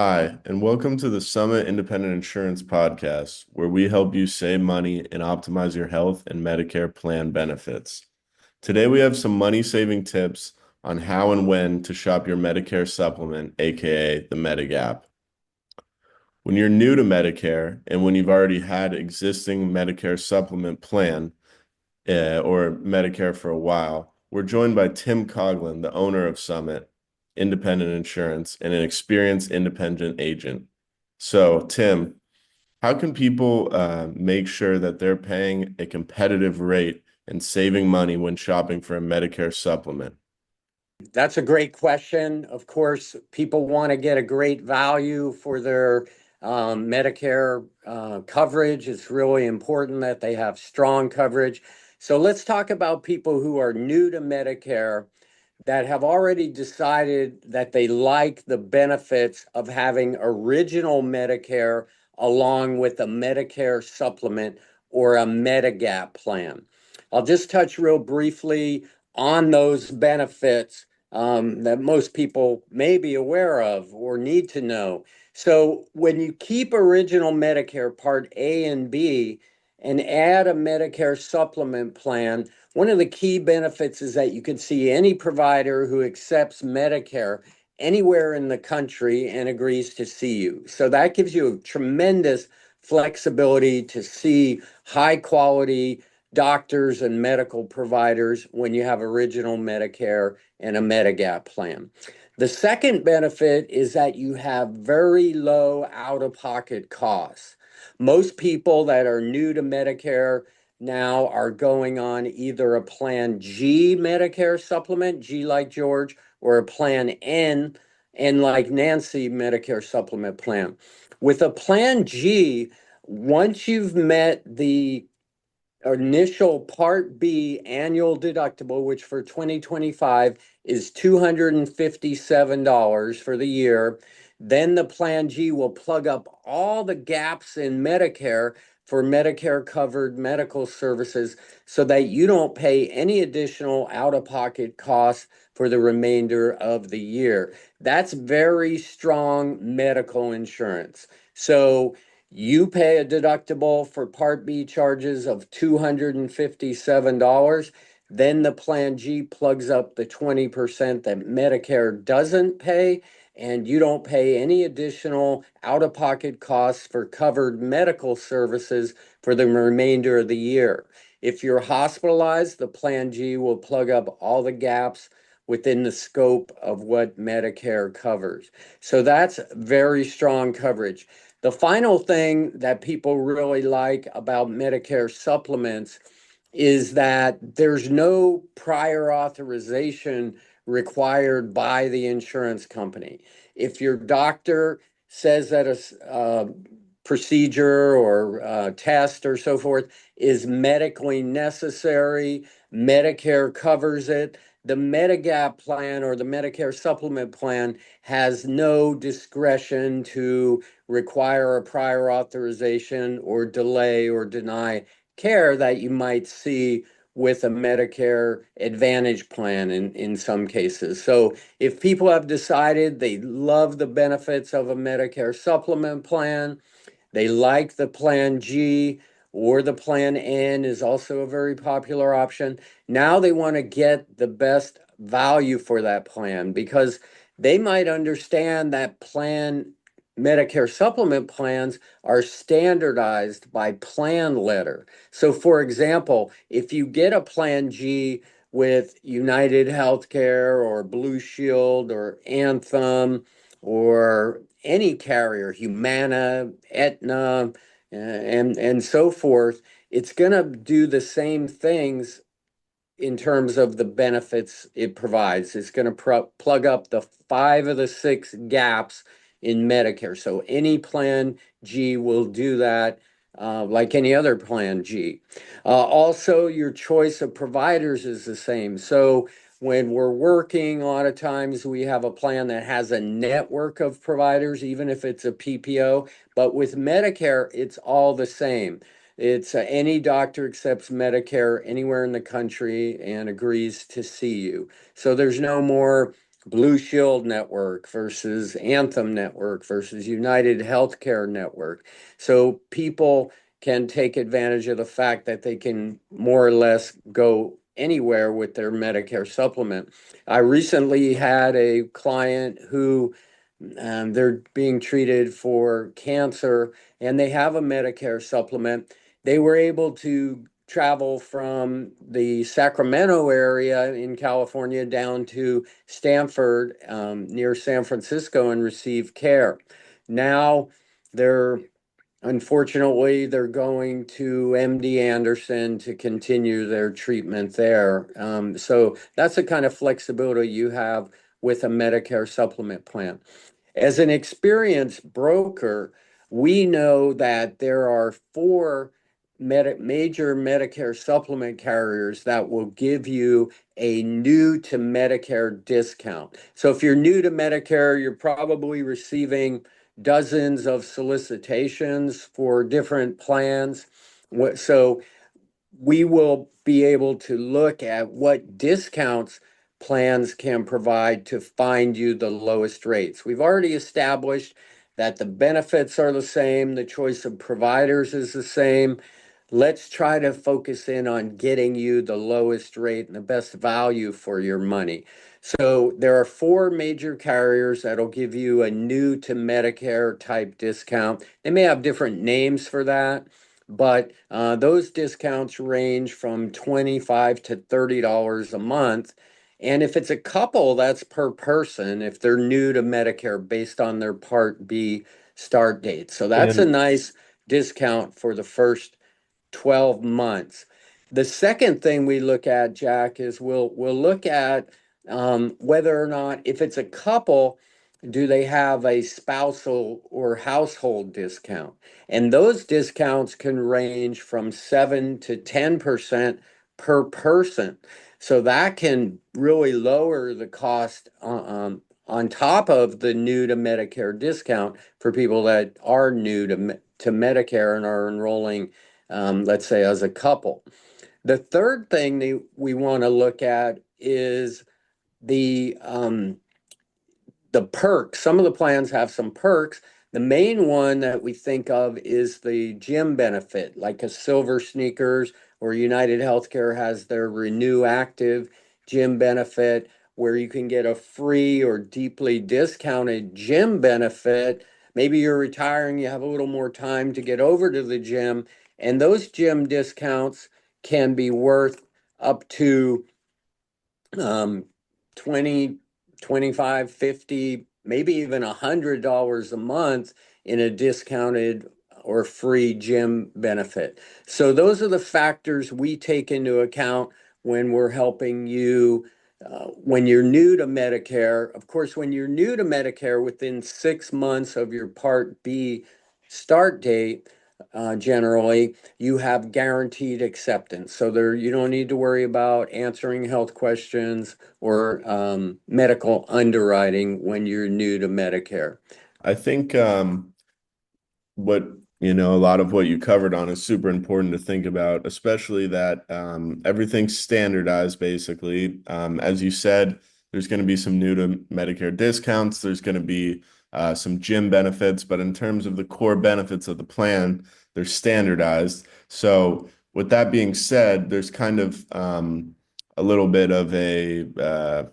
Hi, and welcome to the Summit Independent Insurance Podcast, where we help you save money and optimize your health and Medicare plan benefits. Today, we have some money-saving tips on how and when to shop your Medicare supplement, aka the Medigap. When you're new to Medicare and when you've already had existing Medicare supplement plan or Medicare for a while, we're joined by Tim Coughlin, the owner of Summit Independent Insurance and an experienced independent agent. So, Tim, how can people make sure that they're paying a competitive rate and saving money when shopping for a Medicare supplement? That's a great question. Of course, people want to get a great value for their Medicare coverage. It's really important that they have strong coverage. So let's talk about people who are new to Medicare that have already decided that they like the benefits of having original Medicare along with a Medicare supplement or a Medigap plan. I'll just touch real briefly on those benefits that most people may be aware of or need to know. So, when you keep original Medicare Part A and B and add a Medicare supplement plan, one of the key benefits is that you can see any provider who accepts Medicare anywhere in the country and agrees to see you. So, that gives you a tremendous flexibility to see high quality doctors and medical providers when you have original Medicare and a Medigap plan. The second benefit is that you have very low out-of-pocket costs. Most people that are new to Medicare now are going on either a Plan G Medicare supplement, G like George, or a Plan N like Nancy Medicare supplement plan. With a Plan G, once you've met the initial Part B annual deductible, which for 2025 is $257 for the year. Then the Plan G will plug up all the gaps in Medicare for Medicare covered medical services so that you don't pay any additional out of pocket costs for the remainder of the year. That's very strong medical insurance. So you pay a deductible for Part B charges of $257. Then the Plan G plugs up the 20% that Medicare doesn't pay, and you don't pay any additional out of pocket costs for covered medical services for the remainder of the year. If you're hospitalized, the Plan G will plug up all the gaps within the scope of what Medicare covers. So that's very strong coverage. The final thing that people really like about Medicare supplements is that there's no prior authorization required by the insurance company. If your doctor says that a procedure or test or so forth is medically necessary, Medicare covers it. The Medigap plan or the Medicare supplement plan has no discretion to require a prior authorization or delay or deny care that you might see with a Medicare Advantage plan in some cases. So if people have decided they love the benefits of a Medicare supplement plan, they like the Plan G or the Plan N is also a very popular option. Now they want to get the best value for that plan because they might understand that plan Medicare supplement plans are standardized by plan letter. So for example, if you get a Plan G with United Healthcare or Blue Shield or Anthem or any carrier, Humana, Aetna, and so forth, it's going to do the same things in terms of the benefits it provides. It's going to plug up the 5 of the 6 gaps in Medicare. So any Plan G will do that like any other Plan G. Also, your choice of providers is the same. So when we're working, a lot of times we have a plan that has a network of providers, even if it's a PPO. But with Medicare, it's all the same. It's any doctor accepts Medicare anywhere in the country and agrees to see you. So there's no more Blue Shield Network versus Anthem Network versus United Healthcare Network. So people can take advantage of the fact that they can more or less go anywhere with their Medicare supplement. I recently had a client who they're being treated for cancer and they have a Medicare supplement. They were able to travel from the Sacramento area in California down to Stanford, near San Francisco, and receive care. Now they're unfortunately they're going to MD Anderson to continue their treatment there. So that's the kind of flexibility you have with a Medicare supplement plan. As an experienced broker, we know that there are four major Medicare supplement carriers that will give you a new to Medicare discount. So if you're new to Medicare, you're probably receiving dozens of solicitations for different plans. So we will be able to look at what discounts plans can provide to find you the lowest rates. We've already established that the benefits are the same, the choice of providers is the same. Let's try to focus in on getting you the lowest rate and the best value for your money. So there are four major carriers that'll give you a new to Medicare type discount. They may have different names for that, but those discounts range from $25 to $30 a month. And if it's a couple, that's per person if they're new to Medicare based on their Part B start date. So that's a And nice discount for the first 12 months. The second thing we look at, Jack, is we'll look at whether or not, if it's a couple, do they have a spousal or household discount? And those discounts can range from 7 to 10% per person. So that can really lower the cost on top of the new to Medicare discount for people that are new to Medicare and are enrolling, let's say, as a couple. The third thing that we want to look at is the perks. Some of the plans have some perks. The main one that we think of is the gym benefit, like a Silver Sneakers, or United Healthcare has their Renew Active gym benefit, where you can get a free or deeply discounted gym benefit. Maybe you're retiring, you have a little more time to get over to the gym, and those gym discounts can be worth up to um, 20, 25, 50, maybe even $100 a month in a discounted or free gym benefit. So those are the factors we take into account when we're helping you when you're new to Medicare. Of course, when you're new to Medicare, within 6 months of your Part B start date, generally, you have guaranteed acceptance. So there, you don't need to worry about answering health questions or medical underwriting when you're new to Medicare. I think what a lot of what you covered on is super important to think about, especially that everything's standardized basically. As you said, there's going to be some new to Medicare discounts, there's going to be some gym benefits, but in terms of the core benefits of the plan, they're standardized. So with that being said, there's kind of a little bit of a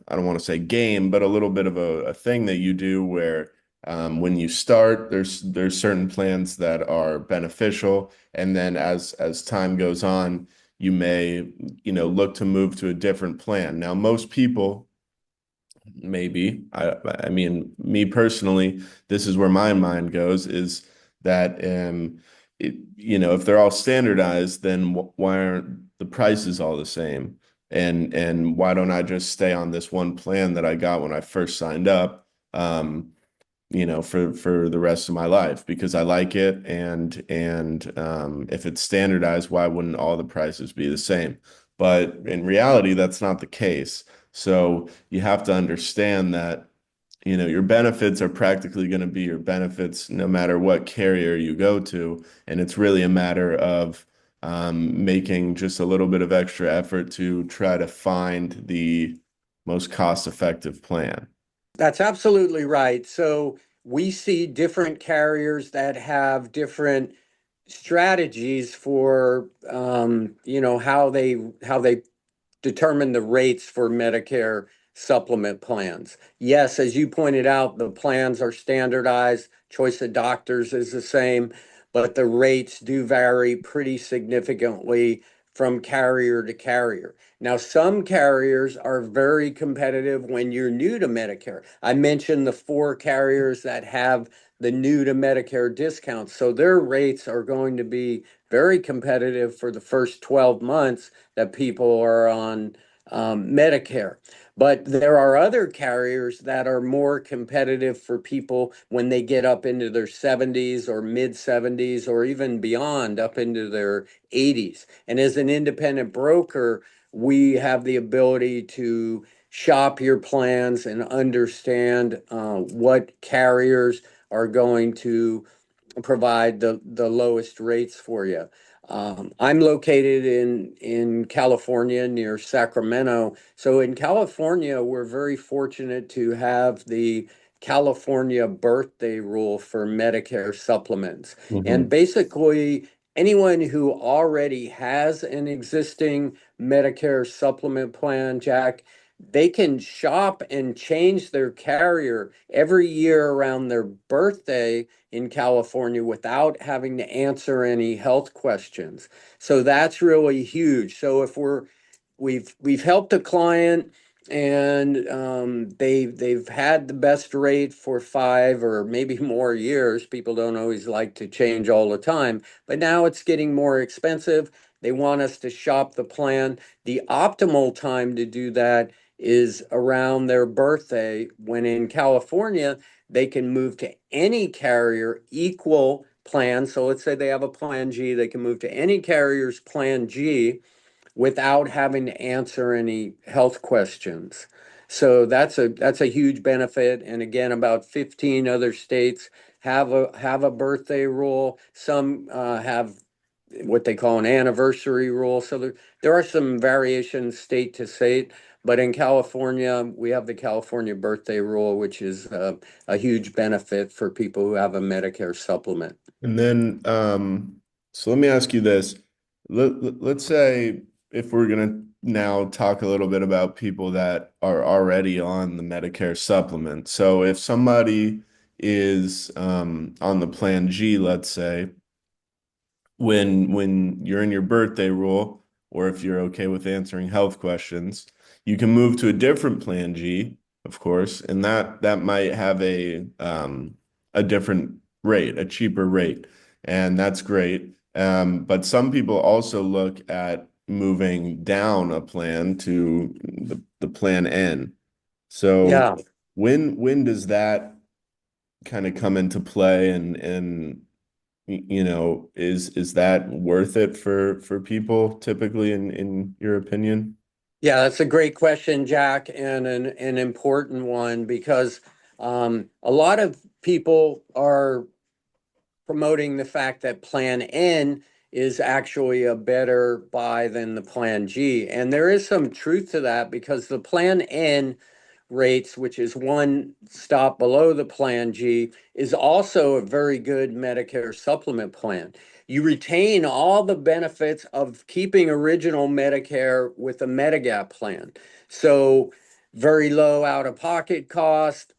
I don't want to say game, but a little bit of a thing that you do where when you start, there's certain plans that are beneficial, and then as time goes on, you may, look to move to a different plan. Now, most people, maybe, I mean, me personally, this is where my mind goes, is that if they're all standardized, then why aren't the prices all the same? And why don't I just stay on this one plan that I got when I first signed up? For the rest of my life because I like it, and if it's standardized, why wouldn't all the prices be the same? But in reality, that's not the case. So you have to understand that, your benefits are practically going to be your benefits no matter what carrier you go to, and it's really a matter of making just a little bit of extra effort to try to find the most cost-effective plan. That's absolutely right. So we see different carriers that have different strategies for how they determine the rates for Medicare supplement plans. Yes, as you pointed out, the plans are standardized, choice of doctors is the same, but the rates do vary pretty significantly from carrier to carrier. Now, some carriers are very competitive when you're new to Medicare. I mentioned the four carriers that have the new to Medicare discounts. So their rates are going to be very competitive for the first 12 months that people are on Medicare. But there are other carriers that are more competitive for people when they get up into their 70s or mid 70s or even beyond up into their 80s. And as an independent broker, we have the ability to shop your plans and understand what carriers are going to provide the lowest rates for you. I'm located in California near Sacramento. So in California, we're very fortunate to have the California birthday rule for Medicare supplements. And Hmm. basically, anyone who already has an existing Medicare supplement plan, Jack, they can shop and change their carrier every year around their birthday in California without having to answer any health questions. So that's really huge. So if we've helped a client and they've had the best rate for 5 or maybe more years. People don't always like to change all the time, but now it's getting more expensive. They want us to shop the plan. The optimal time to do that is around their birthday, when in California they can move to any carrier equal plan. So let's say they have a plan G, they can move to any carrier's plan G without having to answer any health questions. So that's a huge benefit. And again, about 15 other states have a birthday rule. Some have what they call an anniversary rule. So there are some variations state to state. But in California, we have the California birthday rule, which is a huge benefit for people who have a Medicare supplement. And then, so let me ask you this. Let's say if we're going to now talk a little bit about people that are already on the Medicare supplement. So if somebody is on the Plan G, let's say, when you're in your birthday rule, or if you're okay with answering health questions, you can move to a different Plan G, of course, and that might have a different rate, a cheaper rate, and that's great. But some people also look at moving down a plan to the Plan N. So Yeah. when does that kind of come into play, and is that worth it for people typically in your opinion? Yeah, that's a great question, Jack, and an important one because a lot of people are promoting the fact that Plan N is actually a better buy than the Plan G. And there is some truth to that because the Plan N rates, which is one stop below the Plan G, is also a very good Medicare supplement plan. You retain all the benefits of keeping original Medicare with a Medigap plan. So very low out-of-pocket cost,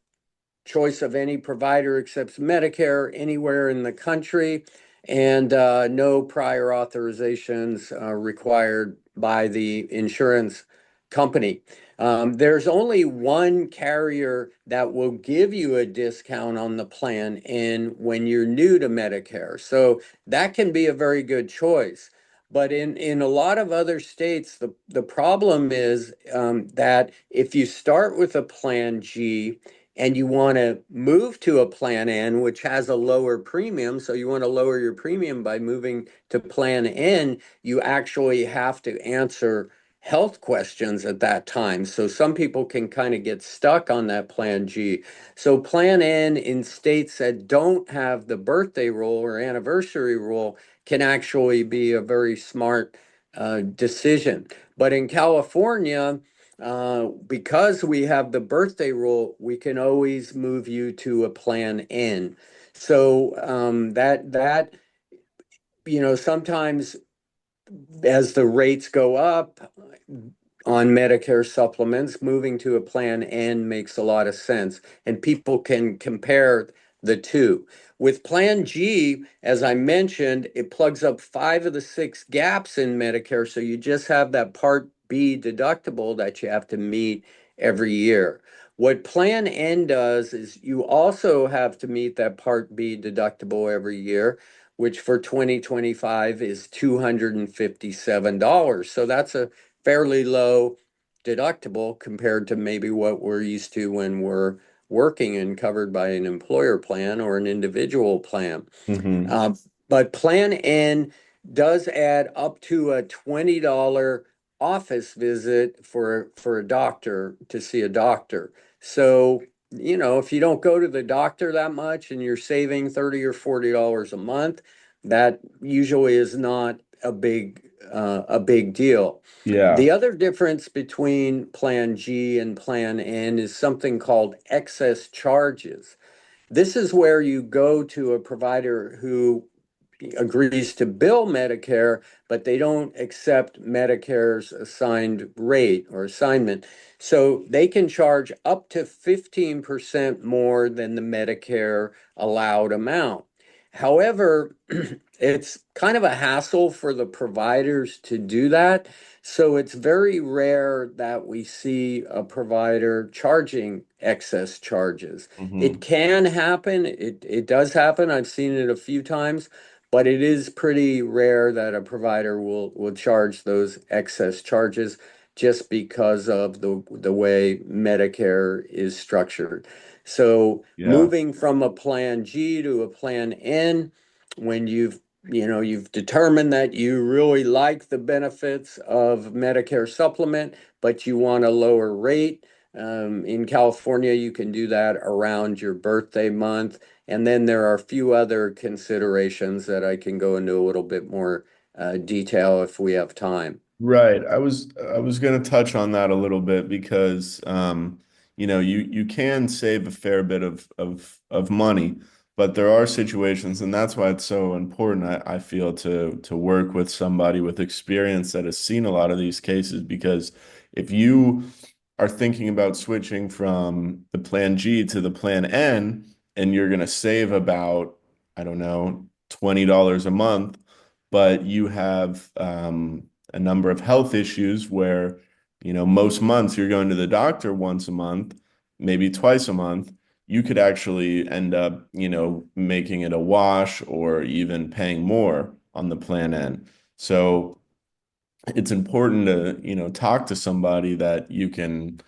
choice of any provider except Medicare anywhere in the country, and no prior authorizations required by the insurance company. There's only one carrier that will give you a discount on the plan in when you're new to Medicare. So that can be a very good choice. But in a lot of other states, the problem is that if you start with a Plan G, and you want to move to a Plan N, which has a lower premium, so you want to lower your premium by moving to Plan N, you actually have to answer health questions at that time. So some people can kind of get stuck on that Plan G. So Plan N in states that don't have the birthday rule or anniversary rule can actually be a very smart decision. But in California, because we have the birthday rule, we can always move you to a plan N. So sometimes as the rates go up on Medicare supplements, moving to a plan N makes a lot of sense, and people can compare the two. With Plan G, as I mentioned, it plugs up five of the six gaps in Medicare, so you just have that Part B deductible that you have to meet every year. What Plan N does is you also have to meet that Part B deductible every year, which for 2025 is $257. So that's a fairly low deductible compared to maybe what we're used to when we're working and covered by an employer plan or an individual plan. Hmm. Uh, but Plan N does add up to a $20 office visit for a doctor to see a doctor. So, if you don't go to the doctor that much and you're saving $30 or $40 a month, that usually is not a big deal. Yeah. The other difference between Plan G and Plan N is something called excess charges. This is where you go to a provider who agrees to bill Medicare, but they don't accept Medicare's assigned rate or assignment. So they can charge up to 15% more than the Medicare allowed amount. However, it's kind of a hassle for the providers to do that. So it's very rare that we see a provider charging excess charges. It Hmm. can happen. It does happen. I've seen it a few times, but it is pretty rare that a provider will charge those excess charges just because of the way Medicare is structured. So Yeah. moving from a plan G to a plan N, when you've determined that you really like the benefits of Medicare supplement, but you want a lower rate. In California, you can do that around your birthday month. And then there are a few other considerations that I can go into a little bit more detail if we have time. Right. I was going to touch on that a little bit because you can save a fair bit of money, but there are situations, and that's why it's so important, I feel, to work with somebody with experience that has seen a lot of these cases, because if you are thinking about switching from the plan G to the plan N, and you're going to save about, I don't know, $20 a month, but you have a number of health issues where, most months you're going to the doctor once a month, maybe twice a month, you could actually end up, making it a wash or even paying more on the plan N. So it's important to, talk to somebody that you can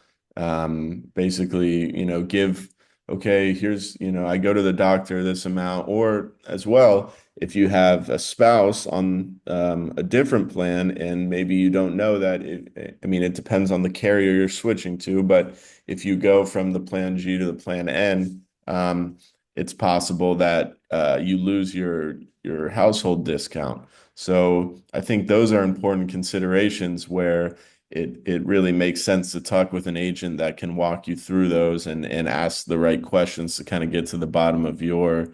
basically, give, okay, here's, I go to the doctor this amount, or as well, if you have a spouse on a different plan and maybe you don't know that I mean, it depends on the carrier you're switching to, but if you go from the plan G to the plan N, it's possible that you lose your household discount. So I think those are important considerations where it really makes sense to talk with an agent that can walk you through those and ask the right questions to kind of get to the bottom of your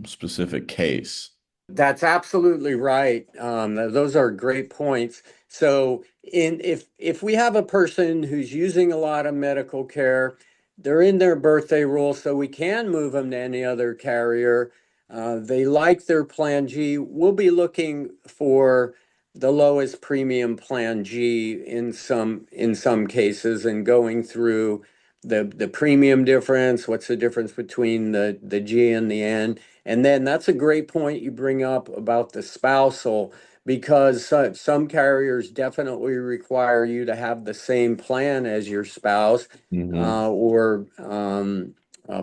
specific case. That's absolutely right. Those are great points. So, if we have a person who's using a lot of medical care, they're in their birthday rule, so we can move them to any other carrier. They like their Plan G. We'll be looking for the lowest premium Plan G in some cases, and going through the premium difference. What's the difference between the G and the N? And then that's a great point you bring up about the spousal, because some carriers definitely require you to have the same plan as your spouse Hmm. or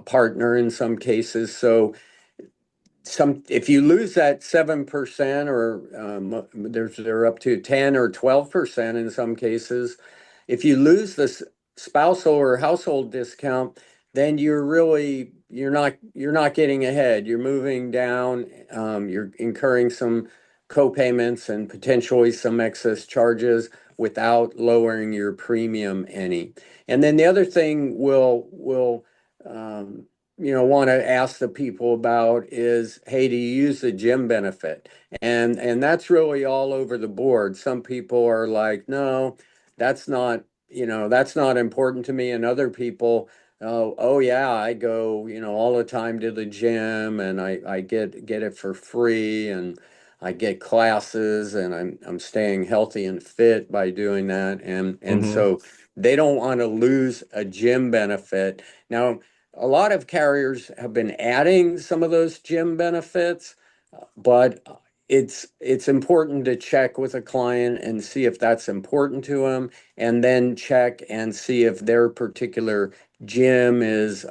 partner in some cases. So if you lose that 7% or they're up to 10 or 12% in some cases, if you lose the spousal or household discount, then you're not getting ahead. You're moving down. You're incurring some co-payments and potentially some excess charges. without lowering your premium any. And then the other thing we'll want to ask the people about is, hey, do you use the gym benefit? And that's really all over the board. Some people are like, no, that's not, that's not important to me. And other people, oh yeah, I go, all the time to the gym and I get it for free and I get classes and I'm staying healthy and fit by doing that. And Hmm. so they don't want to lose a gym benefit. Now, a lot of carriers have been adding some of those gym benefits, but it's important to check with a client and see if that's important to them, and then check and see if their particular gym is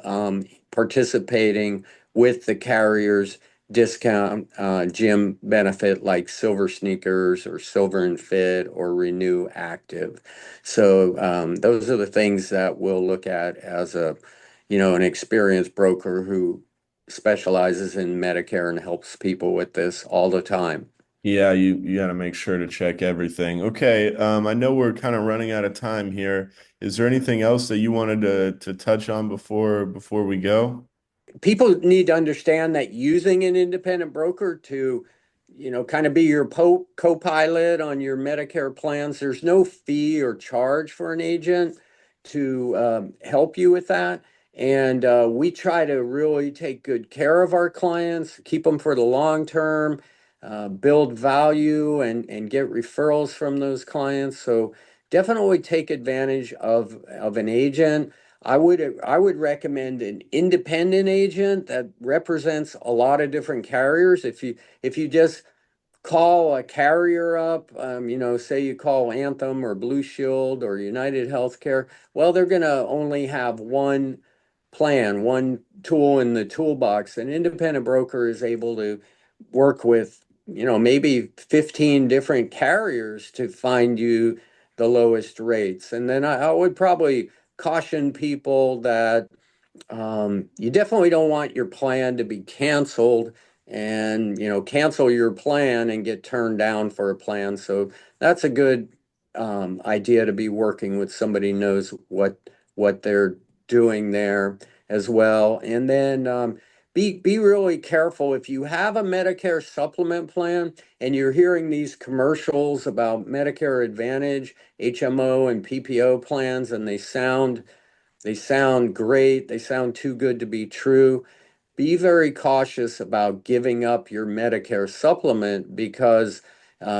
participating with the carrier's discount gym benefit like Silver Sneakers or Silver and Fit or Renew Active. So those are the things that we'll look at as an experienced broker who specializes in Medicare and helps people with this all the time. Yeah, you got to make sure to check everything. Okay, I know we're kind of running out of time here. Is there anything else that you wanted to touch on before we go? People need to understand that using an independent broker to, kind of be your co-pilot on your Medicare plans, there's no fee or charge for an agent to help you with that. And we try to really take good care of our clients, keep them for the long term, build value and get referrals from those clients. So definitely take advantage of an agent. I would recommend an independent agent that represents a lot of different carriers. If you just call a carrier up, say you call Anthem or Blue Shield or United Healthcare, well, they're going to only have one plan, one tool in the toolbox. An independent broker is able to work with, maybe 15 different carriers to find you the lowest rates. And then I would probably caution people that you definitely don't want your plan to be canceled and cancel your plan and get turned down for a plan. So that's a good idea to be working with somebody who knows what they're doing there as well. And then be really careful if you have a Medicare supplement plan and you're hearing these commercials about Medicare Advantage, HMO, and PPO plans, and they sound great. They sound too good to be true. Be very cautious about giving up your Medicare supplement because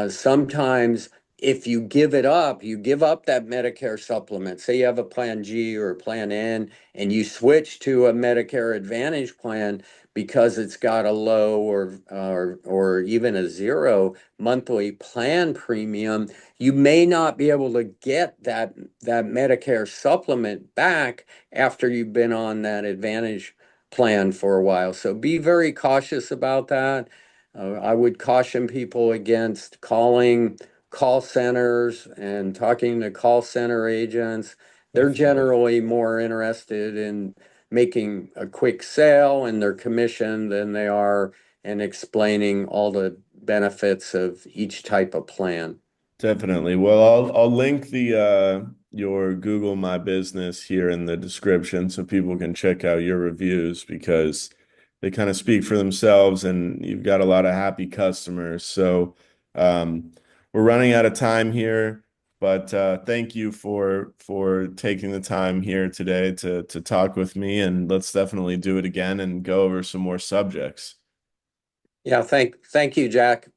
sometimes if you give it up, you give up that Medicare supplement. Say you have a Plan G or a Plan N and you switch to a Medicare Advantage plan because it's got a low or even a zero monthly plan premium, you may not be able to get that Medicare supplement back after you've been on that Advantage plan for a while. So be very cautious about that. I would caution people against calling call centers and talking to call center agents. They're Definitely. generally more interested in making a quick sale and their commission than they are in explaining all the benefits of each type of plan. Definitely. Well, I'll link the your Google My Business here in the description so people can check out your reviews because they kind of speak for themselves and you've got a lot of happy customers. So um, we're running out of time here, but thank you for taking the time here today to talk with me, and let's definitely do it again and go over some more subjects. Yeah, thank you, Jack.